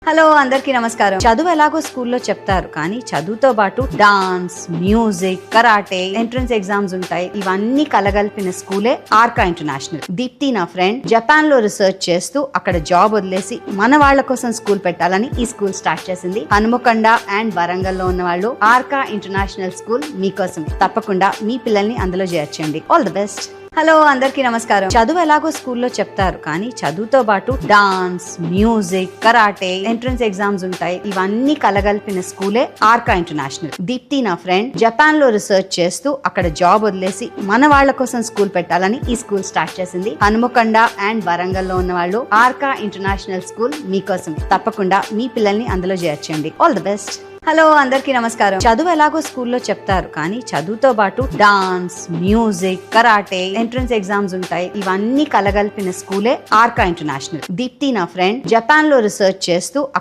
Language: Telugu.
హలో అందరికీ నమస్కారం. చదువు ఎలాగో స్కూల్లో చెప్తారు, కానీ చదువుతో పాటు dance, music, karate, entrance exams ఉంటాయి. ఇవన్నీ కలగలిపిన స్కూలే ఆర్కా ఇంటర్నేషనల్. దీప్తి నా ఫ్రెండ్ జపాన్ లో రీసెర్చ్ చేస్తూ అక్కడ జాబ్ వదిలేసి మన వాళ్ళ కోసం స్కూల్ పెట్టాలని ఈ స్కూల్ స్టార్ట్ చేసింది. హనుమకొండ అండ్ వరంగల్ లో ఉన్న వాళ్ళు ఆర్కా ఇంటర్నేషనల్ స్కూల్ మీకోసమే. తప్పకుండా మీ పిల్లల్ని అందులో చేర్చండి. All the best. హలో అందరికీ నమస్కారం. చదువు ఎలాగో స్కూల్లో చెప్తారు, కానీ చదువుతో పాటు dance, music, karate, entrance exams ఉంటాయి. ఇవన్నీ కలగలిపిన స్కూలే ఆర్కా ఇంటర్నేషనల్. దీప్తి నా ఫ్రెండ్ జపాన్ లో రీసెర్చ్ చేస్తూ అక్కడ జాబ్ వదిలేసి మన వాళ్ళ కోసం స్కూల్ పెట్టాలని ఈ స్కూల్ స్టార్ట్ చేసింది. హనుమకొండ అండ్ వరంగల్ లో ఉన్న వాళ్ళు ఆర్కా ఇంటర్నేషనల్ స్కూల్ మీకోసమే. తప్పకుండా మీ పిల్లల్ని అందులో చేర్చండి. All the best. హలో అందరికీ నమస్కారం. చదువు ఎలాగో స్కూల్లో చెప్తారు, కానీ చదువుతో పాటు dance, music, karate, entrance exams ఉంటాయి. ఇవన్నీ కలగలిపిన స్కూలే ఆర్కా ఇంటర్నేషనల్. దీప్తి నా ఫ్రెండ్ జపాన్ లో రీసెర్చ్ చేస్తూ